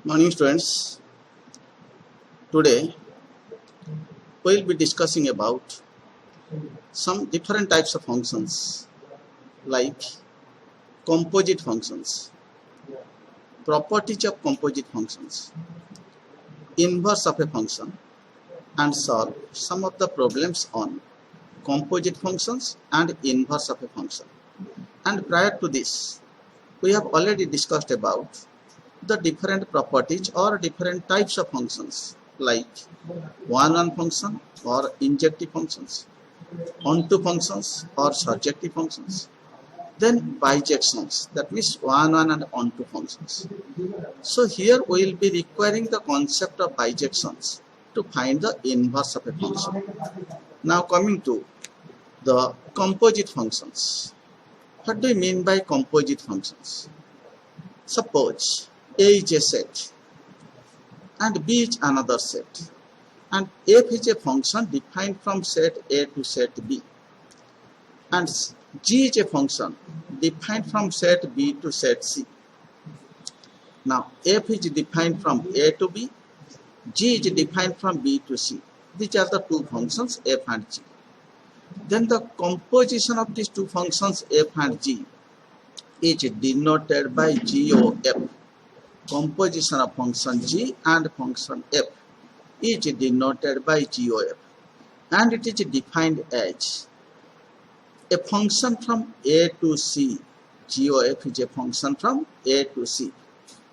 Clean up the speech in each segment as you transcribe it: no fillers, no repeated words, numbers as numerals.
Morning students, today we will be discussing about some different types of functions like composite functions, properties of composite functions, inverse of a function, and solve some of the problems on composite functions and inverse of a function. And prior to this, we have already discussed about the different properties or different types of functions like one-on function or injective functions, onto functions or surjective functions, then bijections, that means one-on and onto functions. So here we will be requiring the concept of bijections to find the inverse of a function. Now coming to the composite functions. What do you mean by composite functions? Suppose A is a set and B is another set, and f is a function defined from set A to set B, and g is a function defined from set B to set C. Now f is defined from A to B, g is defined from B to C. These are the two functions f and g. Then the composition of these two functions f and g is denoted by GOF. Composition of function g and function f is denoted by GOF, and it is defined as a function from A to C. GOF is a function from A to C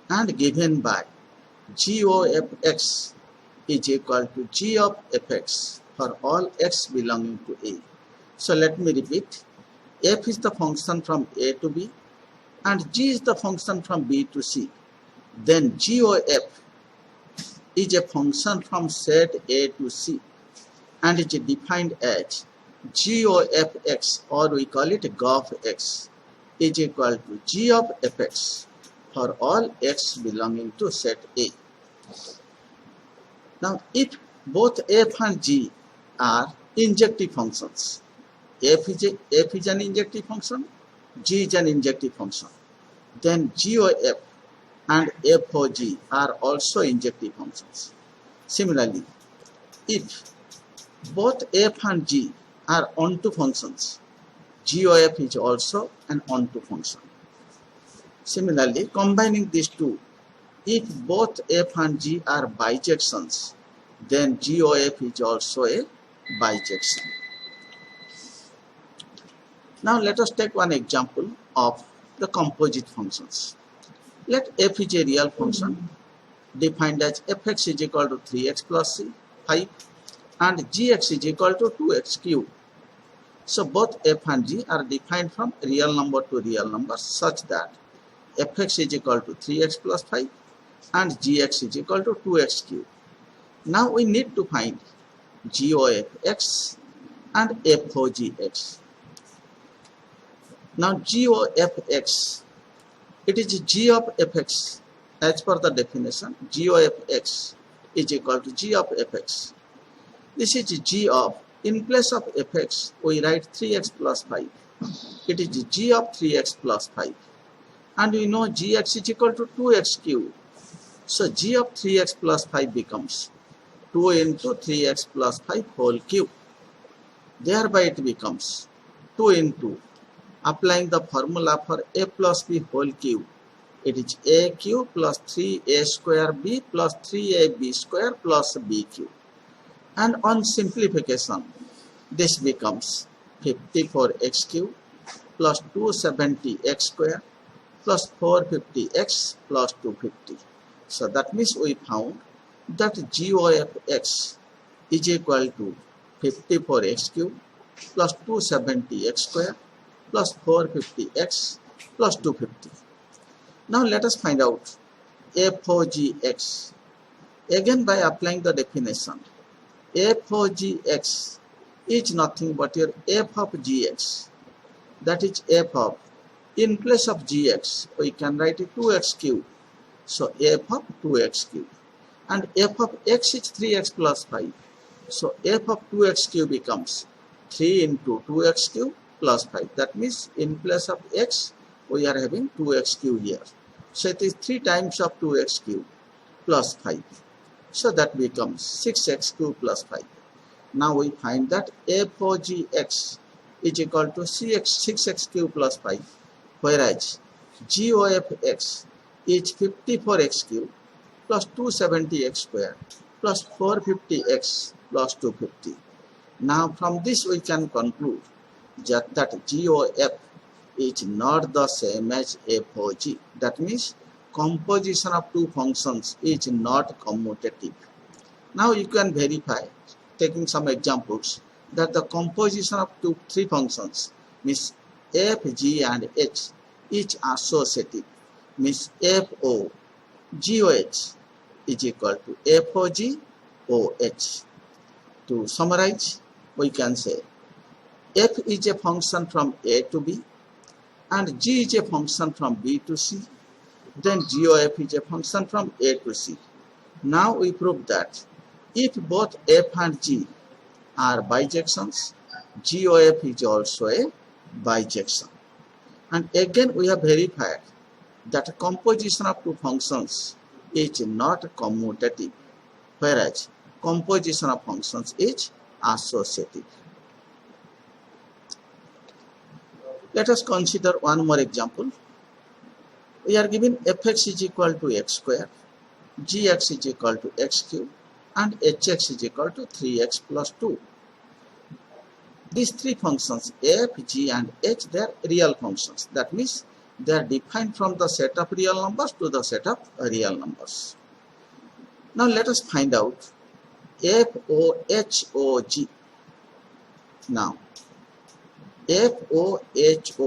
and given by GOFX is equal to G of fx for all x belonging to A. So let me repeat, f is the function from A to B and g is the function from B to C. Then GOF is a function from set A to C and is defined as GOFX, or we call it GOFX, is equal to G of fx for all x belonging to set A. Now if both f and g are injective functions, f is an injective function, g is an injective function, then GOF and FOG are also injective functions. Similarly, if both f and g are onto functions, GOF is also an onto function. Similarly, combining these two, if both f and g are bijections, then GOF is also a bijection. Now let us take one example of the composite functions. Let f is a real function defined as fx is equal to 3x plus c, 5, and gx is equal to 2x cubed. So both f and g are defined from real number to real number such that fx is equal to 3x plus 5 and gx is equal to 2x cubed. Now we need to find GOFX and FOGX. Now GOFX, it is G of fx as per the definition. GOFX is equal to G of fx. This is G of, in place of fx we write 3x plus 5. It is G of 3x plus 5. And we know gx is equal to 2x cubed. So G of 3x plus 5 becomes 2 into 3x plus 5 whole cube. Thereby it becomes 2 into, applying the formula for a plus b whole cube, it is a cube plus 3a square b plus 3ab square plus b cube. And on simplification, this becomes 54x cube plus 270x square plus 450x plus 250. So that means we found that GOFX is equal to 54x cube plus 270x square plus 450x plus 250. Now let us find out FOGX. Again by applying the definition, FOGX is nothing but your f of gx. That is f of, in place of gx we can write it 2x cubed. So f of 2x cubed. And f of x is 3x plus 5. So f of 2x cubed becomes 3 into 2x cubed plus 5. That means in place of x we are having 2x cubed here. So it is 3 times of 2x cubed. plus 5. So that becomes 6x cube plus 5. Now we find that f(g(x) is equal to 6x cube plus 5, whereas g(of(x) is 54x cube plus 270x square plus 450x plus 250. Now from this we can conclude that g(of) is not the same as f(g). That means composition of two functions is not commutative. Now you can verify, taking some examples, that the composition of three functions means f, g and h is associative, means f(o), g(o)h is equal to f(o)g), o(h). To summarize, we can say f is a function from a to b and g is a function from b to c. Then g(of) is a function from a to c. Now we prove that if both f and g are bijections, g(of) is also a bijection. And again we have verified that composition of two functions is not commutative, whereas composition of functions is associative. Let us consider one more example. We are given fx is equal to x square, gx is equal to x cube, and hx is equal to 3x plus 2. These three functions f, g and h, they are real functions. That means they are defined from the set of real numbers to the set of real numbers. Now let us find out f(o)h(o)g). Now f(o)h(o)gx.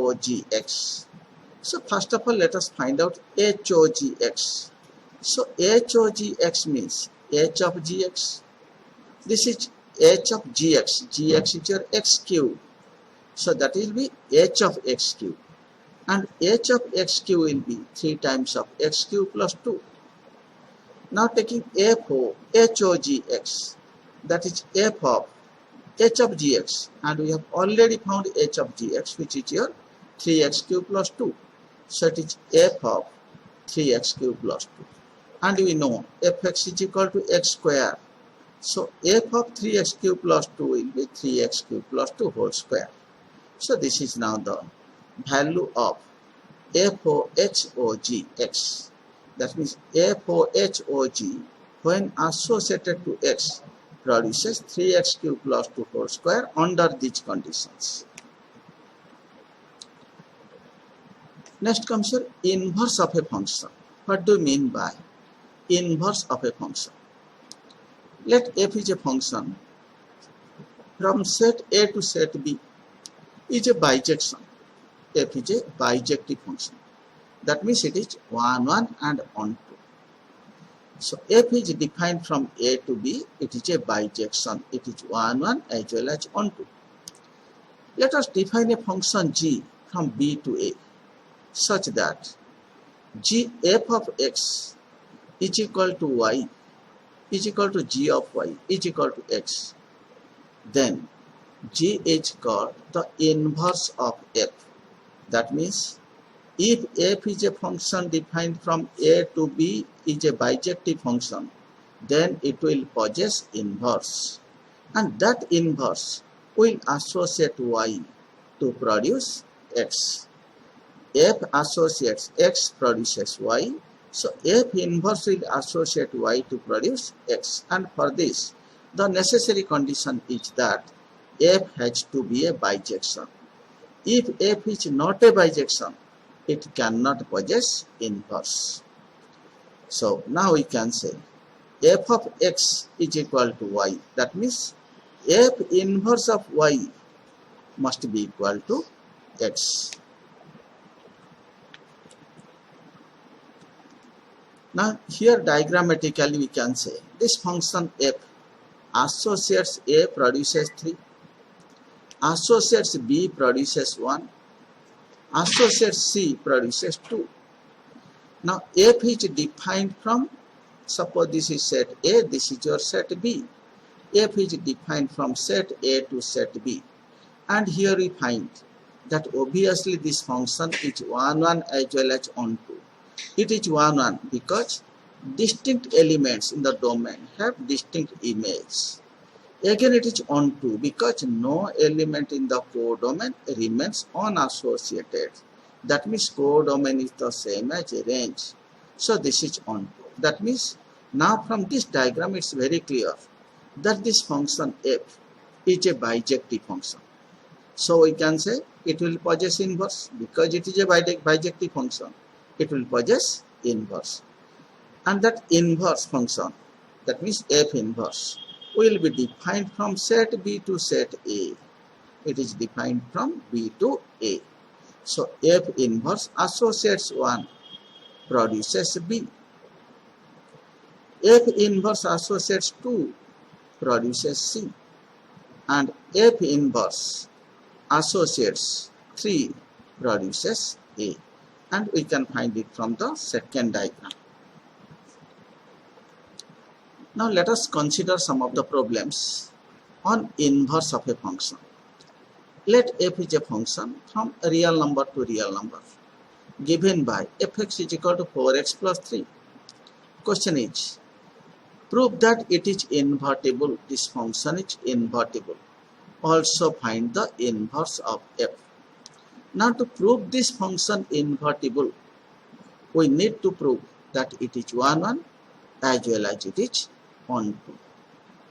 So first of all, let us find out h(o)gx). So h(o)gx) means h of gx. This is h of gx. Gx is your x cube. So that will be h of x cube. And h of x cube will be 3 times of x cube plus 2. Now taking f(o)h(o)gx, that is f of h of gx, and we have already found h of gx, which is your 3x cube plus 2. So it is f of 3x cube plus 2. And we know fx is equal to x square. So f of 3x cube plus 2 will be 3x cube plus 2 whole square. So this is now the value of f(o)h(o)gx. That means f(o)h(o)g when associated to x produces 3x cube plus 2 whole square under these conditions. Next comes your inverse of a function. What do you mean by inverse of a function? Let f is a function from set A to set B is a bijection. F is a bijective function. That means it is 1, 1 and on 2. So f is defined from A to B. It is a bijection. It is 1, 1 as well as on 2. Let us define a function g from B to A such that g f of x is equal to y is equal to g of y is equal to x. Then g is called the inverse of f. That means if f is a function defined from A to B is a bijective function, then it will possess inverse. And that inverse will associate y to produce x. F associates x produces y. So f inverse will associate y to produce x. And for this, the necessary condition is that f has to be a bijection. If f is not a bijection, it cannot possess inverse. So now we can say f of x is equal to y. That means f inverse of y must be equal to x. Now here diagrammatically we can say this function f associates A produces 3, associates B produces 1, associates C produces 2. Now f is defined from, suppose this is set A, this is your set B. F is defined from set A to set B. And here we find that obviously this function is 1, 1 as well as on 2. It is 1, 1 because distinct elements in the domain have distinct image. Again it is onto because no element in the codomain remains unassociated. That means codomain is the same as range. So this is onto. That means now from this diagram it's very clear that this function f is a bijective function. So we can say it will possess inverse because it is a bijective function. It will possess inverse. And that inverse function, that means f inverse, will be defined from set B to set A. It is defined from B to A. So f inverse associates 1 produces B. F inverse associates 2 produces C. And f inverse associates 3 produces A. And we can find it from the second diagram. Now let us consider some of the problems on inverse of a function. Let f is a function from real number to real number given by fx is equal to 4x plus 3. Question is, prove that it is invertible. This function is invertible. Also find the inverse of f. Now to prove this function invertible, we need to prove that it is 1, 1 as well as it is onto.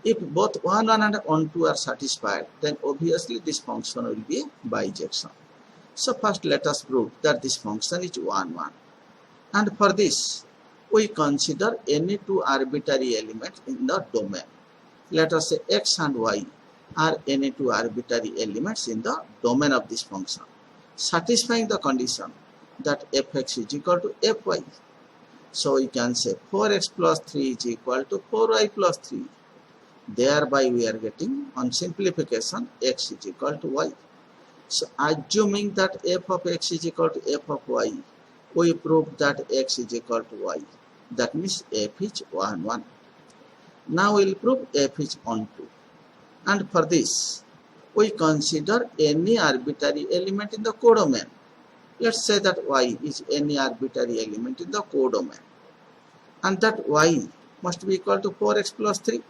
If both 1, 1 and onto are satisfied, then obviously this function will be a bijection. So first let us prove that this function is 1, 1. And for this, we consider any two arbitrary elements in the domain. Let us say x and y are any two arbitrary elements in the domain of this function, satisfying the condition that fx is equal to fy. So we can say 4x plus 3 is equal to 4y plus 3. Thereby we are getting, on simplification, x is equal to y. So assuming that f of x is equal to f of y, we prove that x is equal to y. That means f is 1, 1. Now we will prove f is onto. And for this, we consider any arbitrary element in the codomain. Let's say that y is any arbitrary element in the codomain. And that y must be equal to 4x plus 3.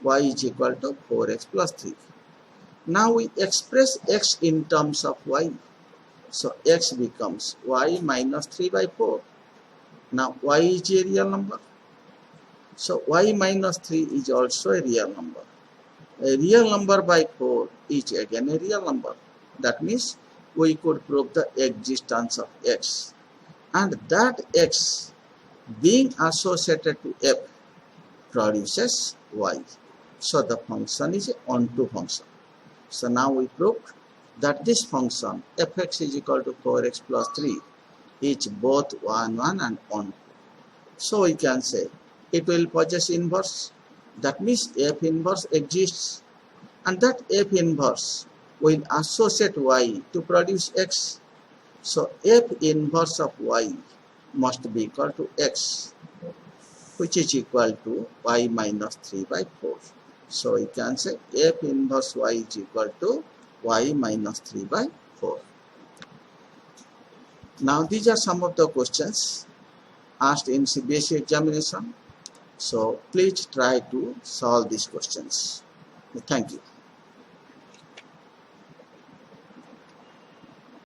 Y is equal to 4x plus 3. Now we express x in terms of y. So x becomes y minus 3 by 4. Now y is a real number. So y minus 3 is also a real number. A real number by 4 is again a real number. That means we could prove the existence of x. And that x being associated to f produces y. So the function is an onto function. So now we prove that this function fx is equal to 4x plus 3 is both 1, 1 and onto. So we can say it will possess inverse. That means f inverse exists, and that f inverse will associate y to produce x. So f inverse of y must be equal to x, which is equal to y minus 3 by 4. So we can say f inverse y is equal to y minus 3 by 4. Now these are some of the questions asked in CBSE examination. So please try to solve these questions. Thank you.